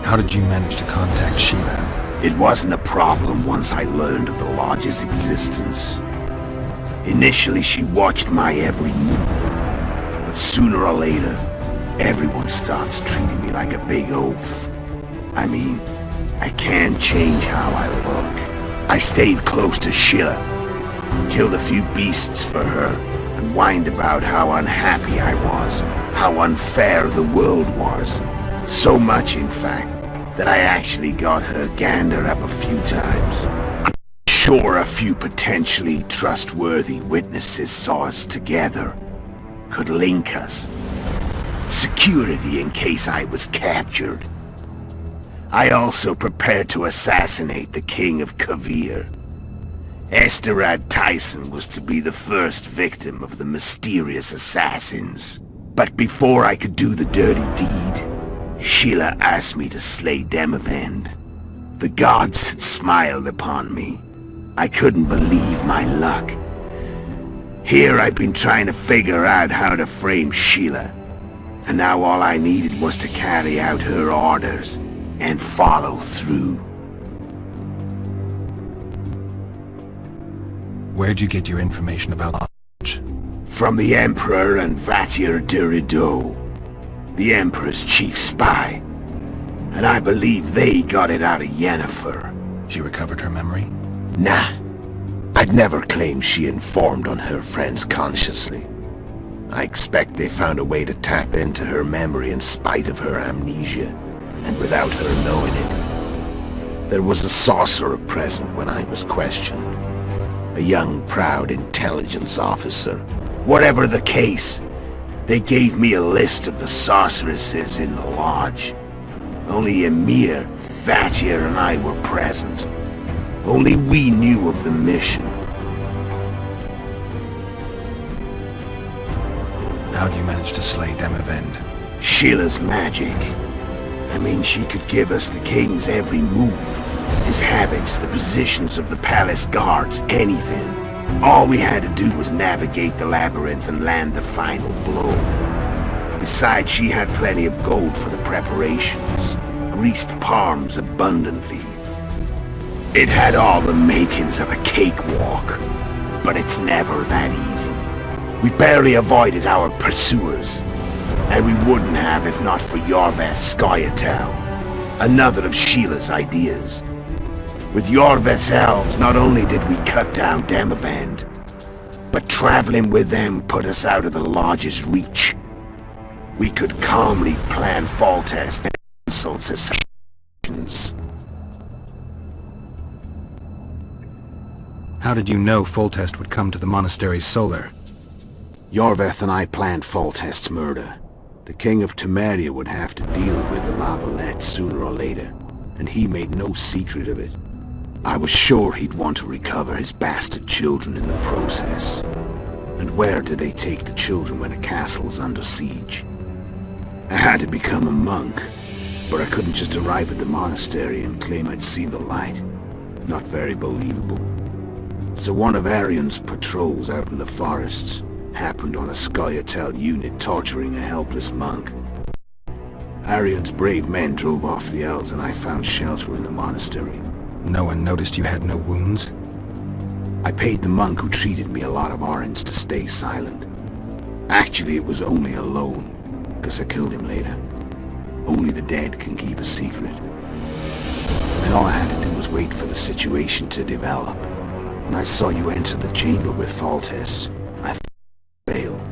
How did you manage to contact Sheila? It wasn't a problem once I learned of the Lodge's existence. Initially, she watched my every move, but sooner or later, everyone starts treating me like a big oaf. I mean, I can't change how I look. I stayed close to Sheila, killed a few beasts for her, and whined about how unhappy I was, how unfair the world was. So much, in fact, that I actually got her gander up a few times. I'm sure a few potentially trustworthy witnesses saw us together, could link us. Security in case I was captured. I also prepared to assassinate the King of Kavir. Esterad Tyson was to be the first victim of the mysterious assassins. But before I could do the dirty deed, Sheila asked me to slay Demavend. The gods had smiled upon me. I couldn't believe my luck. Here I'd been trying to figure out how to frame Sheila, and now all I needed was to carry out her orders and follow through. Where'd you get your information about Lodge? From the Emperor and Vatir de Rideau, the Emperor's chief spy. And I believe they got it out of Yennefer. She recovered her memory? Nah. I'd never claimed she informed on her friends consciously. I expect they found a way to tap into her memory in spite of her amnesia, and without her knowing it. There was a sorcerer present when I was questioned. A young, proud intelligence officer. Whatever the case, they gave me a list of the sorceresses in the Lodge. Only Emir, Vatir, and I were present. Only we knew of the mission. How'd you manage to slay Demavend? Sheila's magic. I mean, she could give us the king's every move. His habits, the positions of the palace guards, anything. All we had to do was navigate the labyrinth and land the final blow. Besides, she had plenty of gold for the preparations. Greased palms abundantly. It had all the makings of a cakewalk. But it's never that easy. We barely avoided our pursuers. And we wouldn't have if not for Yorveth's Scoia'tael, another of Sheila's ideas. With Yorveth's elves, not only did we cut down Demavend, but traveling with them put us out of the Lodge's reach. We could calmly plan Foltest and cancel assassinations. How did you know Foltest would come to the monastery's solar? Yorveth and I planned Foltest's murder. The King of Temeria would have to deal with the Lavalette sooner or later, and he made no secret of it. I was sure he'd want to recover his bastard children in the process. And where do they take the children when a castle's under siege? I had to become a monk, but I couldn't just arrive at the monastery and claim I'd seen the light. Not very believable. So one of Arion's patrols out in the forests happened on a Scoia'tael unit torturing a helpless monk. Arion's brave men drove off the elves and I found shelter in the monastery. No one noticed you had no wounds? I paid the monk who treated me a lot of orens to stay silent. Actually, it was only a loan, because I killed him later. Only the dead can keep a secret. And all I had to do was wait for the situation to develop. When I saw you enter the chamber with Foltest, I failed.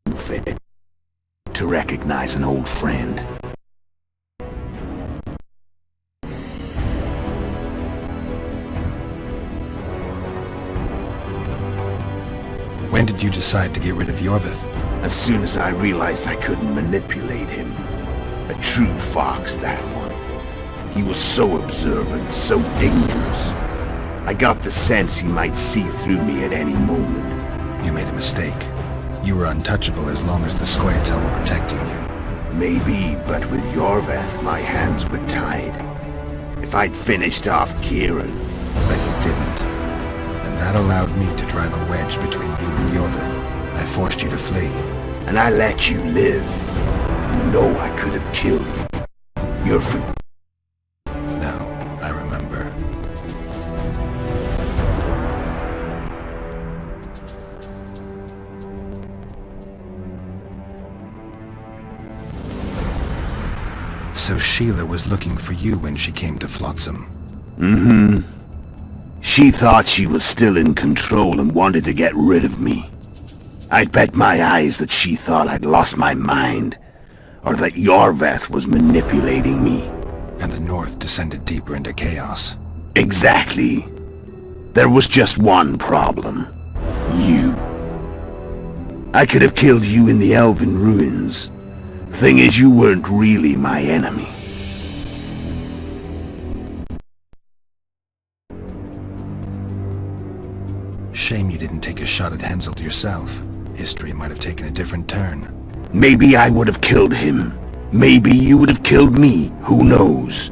You failed to recognize an old friend. When did you decide to get rid of Yorveth? As soon as I realized I couldn't manipulate him. A true fox, that one. He was so observant, so dangerous. I got the sense he might see through me at any moment. You made a mistake. You were untouchable as long as the Scoia'tael were protecting you. Maybe, but with Yorveth, my hands were tied. If I'd finished off Kieran... But you didn't. And that allowed me to drive a wedge between you and Yorveth. I forced you to flee. And I let you live. You know I could have killed you. You're for... No, I remember. So Sheila was looking for you when she came to Flotsam. Mm-hmm. She thought she was still in control and wanted to get rid of me. I'd bet my eyes that she thought I'd lost my mind, or that Yorveth was manipulating me. And the North descended deeper into chaos. Exactly. There was just one problem. You. I could have killed you in the Elven ruins. Thing is, you weren't really my enemy. Shame you didn't take a shot at Henselt yourself. History might have taken a different turn. Maybe I would have killed him. Maybe you would have killed me, who knows?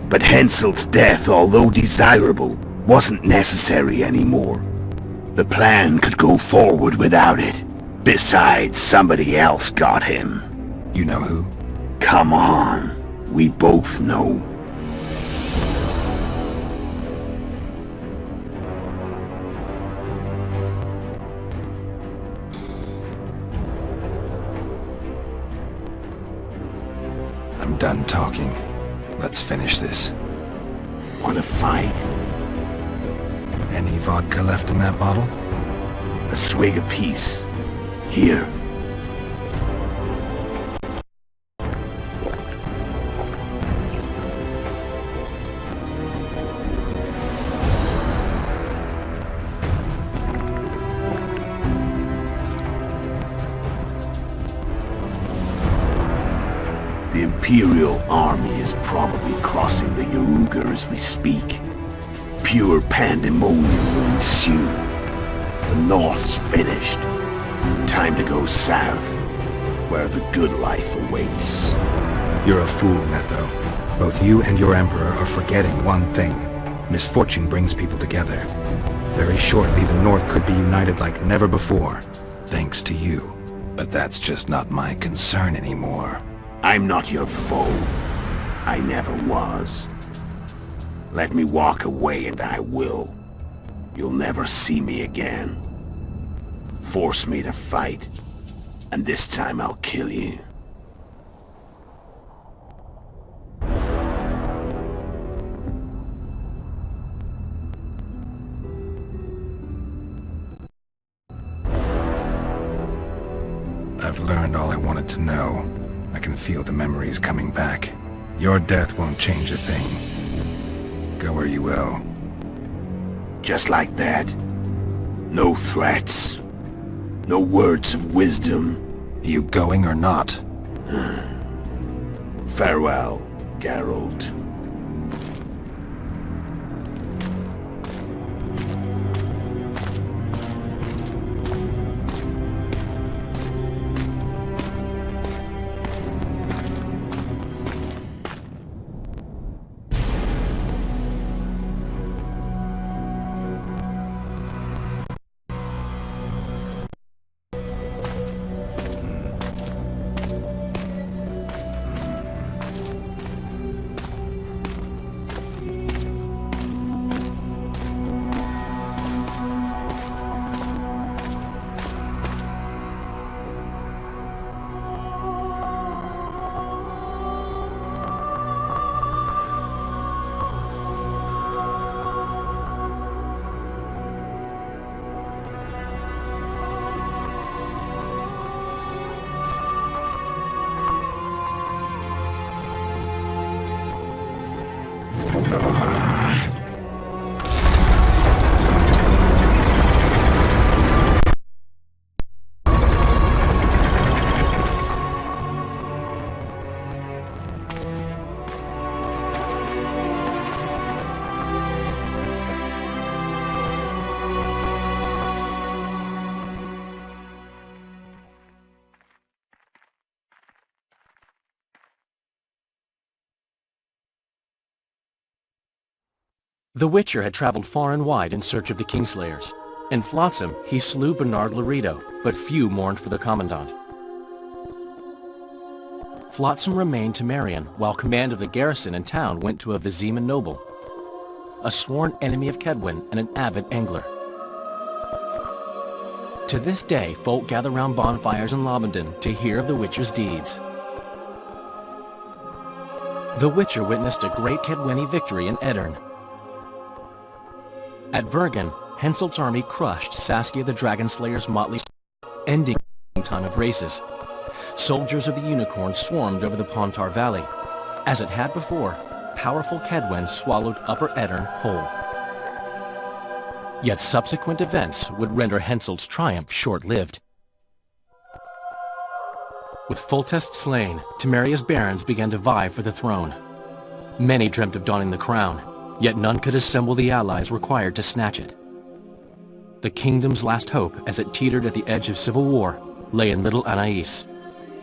But Henselt's death, although desirable, wasn't necessary anymore. The plan could go forward without it. Besides, somebody else got him. You know who? Come on, we both know. I'm done talking. Let's finish this. Wanna fight? Any vodka left in that bottle? A swig apiece. Here. The Imperial army is probably crossing the Yaruga as we speak. Pure pandemonium will ensue. The North's finished. Time to go south, where the good life awaits. You're a fool, Netho. Both you and your Emperor are forgetting one thing. Misfortune brings people together. Very shortly, the North could be united like never before, thanks to you. But that's just not my concern anymore. I'm not your foe. I never was. Let me walk away and I will. You'll never see me again. Force me to fight, and this time I'll kill you. I've learned all I wanted to know. I can feel the memories coming back. Your death won't change a thing. Go where you will. Just like that. No threats. No words of wisdom. You going or not? Farewell, Geralt. The Witcher had traveled far and wide in search of the Kingslayers. In Flotsam, he slew Bernard Laredo, but few mourned for the Commandant. Flotsam remained Temerian, while command of the garrison and town went to a Vizima noble, a sworn enemy of Kedwen and an avid angler. To this day, folk gather round bonfires in Lobenden to hear of the Witcher's deeds. The Witcher witnessed a great Kedweni victory in Edirn. At Vergen, Henselt's army crushed Saskia the Dragonslayer's motley, ending the time of races. Soldiers of the Unicorn swarmed over the Pontar Valley. As it had before, powerful Kedwen swallowed Upper Edirn whole. Yet subsequent events would render Henselt's triumph short-lived. With Foltest slain, Temeria's barons began to vie for the throne. Many dreamt of donning the crown, yet none could assemble the allies required to snatch it. The kingdom's last hope, as it teetered at the edge of civil war, lay in little Anais.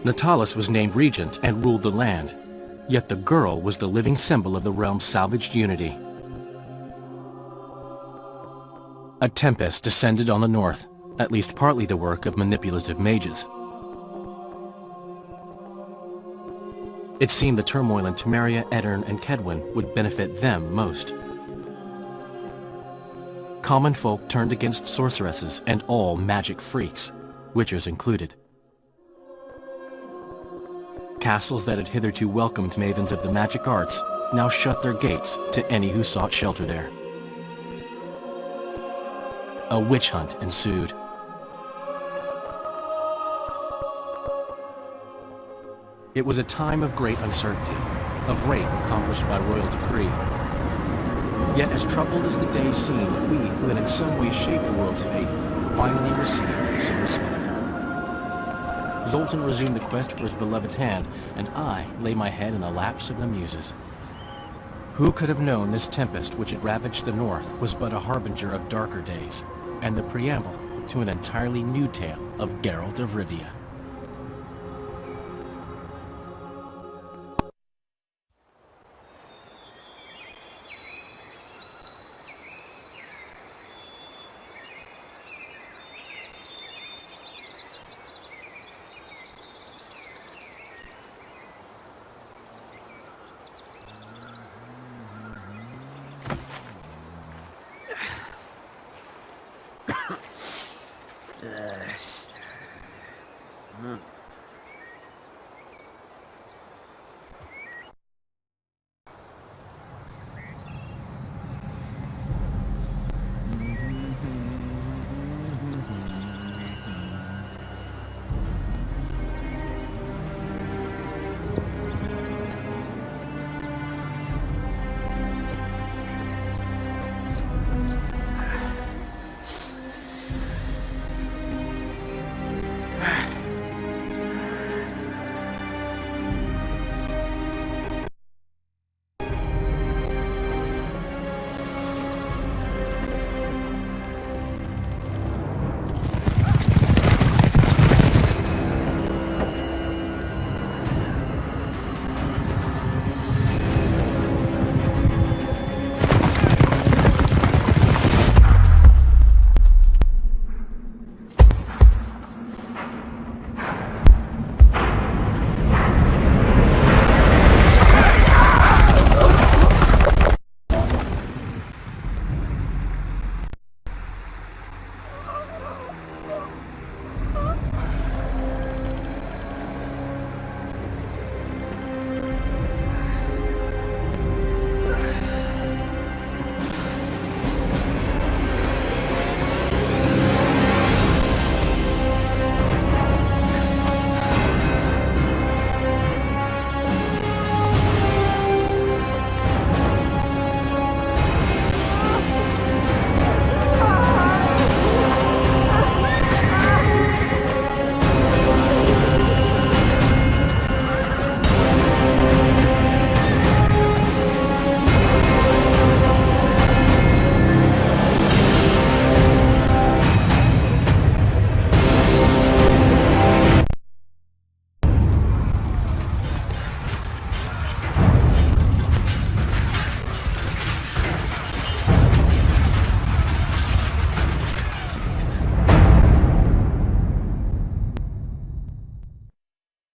Natalis was named regent and ruled the land, yet the girl was the living symbol of the realm's salvaged unity. A tempest descended on the north, at least partly the work of manipulative mages. It seemed the turmoil in Temeria, Edirn, and Kedwen would benefit them most. Common folk turned against sorceresses and all magic freaks, witchers included. Castles that had hitherto welcomed mavens of the magic arts now shut their gates to any who sought shelter there. A witch hunt ensued. It was a time of great uncertainty, of rape accomplished by royal decree. Yet as troubled as the days seemed, we, who had in some way shaped the world's fate, finally received some respite. Zoltan resumed the quest for his beloved's hand, and I lay my head in the laps of the muses. Who could have known this tempest which had ravaged the north was but a harbinger of darker days, and the preamble to an entirely new tale of Geralt of Rivia?